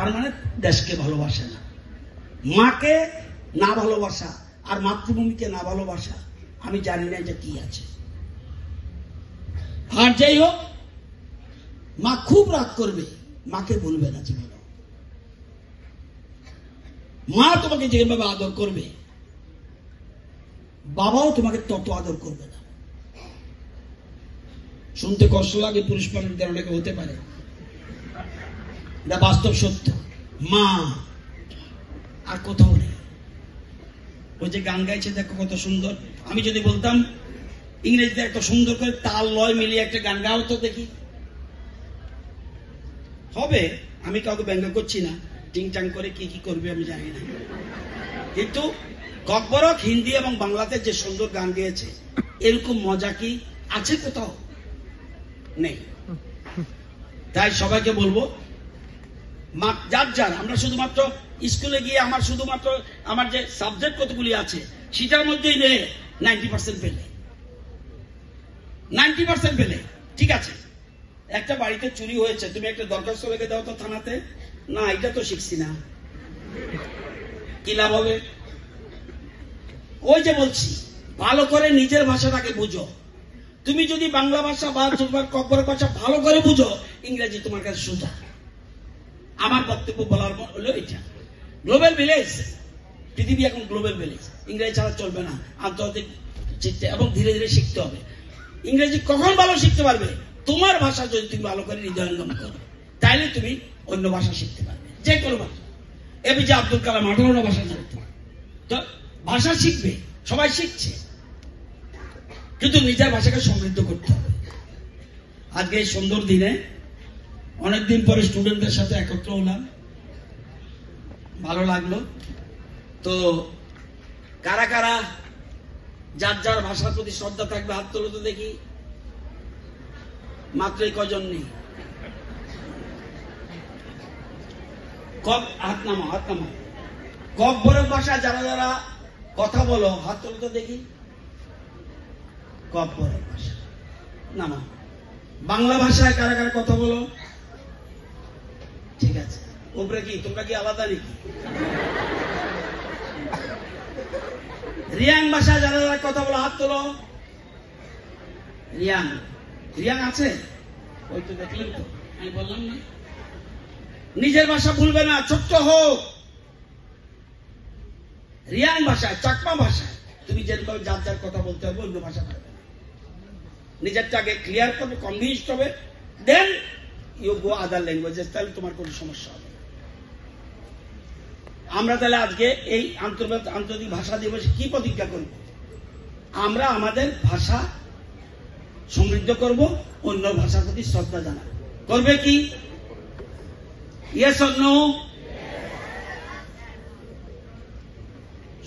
তার মানে দেশকে ভালোবাসে না। মাকে না ভালোবাসা আর মাতৃভূমিকে না ভালোবাসা, আমি জানি না যে কি আছে। আর যাই হোক, মা খুব রাগ করবে, মাকে ভুলবে না জীবনে। মা তোমাকে যেভাবে আদর করবে, বাবাও তোমাকে তত আদর করবে না। শুনতে কষ্ট লাগে, পুরুষ মানুষদের অনেকে হতে পারে, এটা বাস্তব সত্য। মা আর কোথাও নেই। ওই যে গান গাইছে দেখো কত সুন্দর। আমি যদি বলতাম ইংরেজিতে একটা সুন্দর করে তাল লয় মিলিয়ে একটা গান গাও তো দেখি, হবে? আমি কাউকে ব্যঙ্গ করছি না, টিংটাং করে কি কি করবে আমি জানি না, কিন্তু ককবরক হিন্দি এবং বাংলাতে যে সুন্দর গান গেয়েছে, এরকম মজা কি আছে কোথাও? নেই। তাই সবাইকে বলবো, যার যার, আমরা শুধুমাত্র স্কুলে গিয়ে আমার যে সাবজেক্ট কতগুলি আছে সেটার মধ্যেই নেই 90% পেলে, 90% পেলে ঠিক আছে। একটা বাড়িতে চুরি হয়েছে, তুমি একটা দরখাস্ত লিখে দাও তো থানাতে, না এটা তো শিখছি না, কি লাভ হবে? ওই যে বলছি, ভালো করে নিজের ভাষাটাকে বুঝো। তুমি যদি বাংলা ভাষা বা ককবরক ভাষা ভালো করে বুঝো, ইংরেজি তোমার কাছে সোজা। আমার বক্তব্য বলার হলো এটা। গ্লোবাল ভিলেজ, পৃথিবী এখন গ্লোবাল ভিলেজ, ইংরেজি ছাড়া চলবে না। আন্তর্জাতিক শিখতে এবং ধীরে ধীরে শিখতে হবে। ইংরেজি কখন ভালো শিখতে পারবে? তোমার ভাষা যদি তুমি ভালো করে হৃদয়ঙ্গম করো, তাইলে তুমি অন্য ভাষা শিখতে পারবে, যে কোনো ভাষা। এপিজে আব্দুল কালাম 18টা ভাষা জানতো, তো ভাষা শিখবে, সবাই শিখছে, কিন্তু নিজের ভাষাকে সমৃদ্ধ করতে হবে। আজকে এই সুন্দর দিনে অনেকদিন পরে স্টুডেন্টদের সাথে একত্র হলাম, ভালো লাগলো। তো কারা কারা যার যার ভাষার প্রতি শ্রদ্ধা থাকবে হাত তোলো তো দেখি। মাত্রই কজন নেই, হাত নামা, হাত নামা। ককবরক ভাষা যারা যারা কথা বলো হাত তোলো তো দেখি। ককবরক ভাষা নামা। বাংলা ভাষায় কারা কারা কথা বলো? ঠিক আছে। উপরে কি তোমরা কি আলাদা নাকি? রিয়াং ভাষা যারা যারা কথা বলো হাত তোলো। রিয়াং, রিয়াং আছে? ওই তো দেখলেন তো, আমি বললাম না। নিজের ভাষা ভুলবে না, ছোট্ট হোক। রিয়াং ভাষায়, চাকমা ভাষায় তুমি যেরকম যার যার কথা বলতে হবে, অন্য ভাষা পারবে না। নিজেরটা আগে ক্লিয়ার করবে, কনভিন্সড হবে, দেন ইউ গো আদার ল্যাঙ্গুয়েজেস, তাহলে তোমার কোনো সমস্যা হবে। আমরা তাহলে আজকে এই আন্তর্জাতিক ভাষা দিবসে কি প্রতিজ্ঞা করব? আমরা আমাদের ভাষা সমৃদ্ধ করব, অন্য ভাষার প্রতি শ্রদ্ধা জানাবো। করবে কি? Yes or no?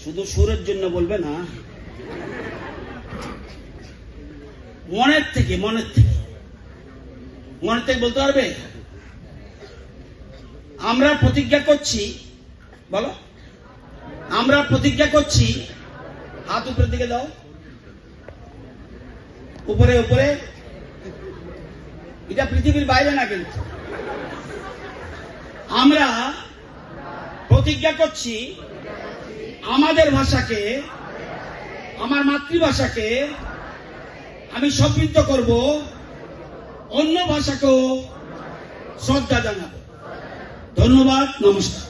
শুধু সুরের জন্য বলবে না, মনের থেকে, মনের থেকে, মনের থেকে বলতে পারবে। আমরা প্রতিজ্ঞা করছি, বলো, আমরা প্রতিজ্ঞা করছি। হাত উপরের দিকে দাও, উপরে উপরে। এটা পৃথিবীর বাইরে না, কিন্তু আমরা প্রতিজ্ঞা করছি আমাদের ভাষাকে, আমার মাতৃভাষাকে আমি সমৃদ্ধ করব, অন্য ভাষাকেও শ্রদ্ধা জানাবো। ধন্যবাদ, নমস্কার।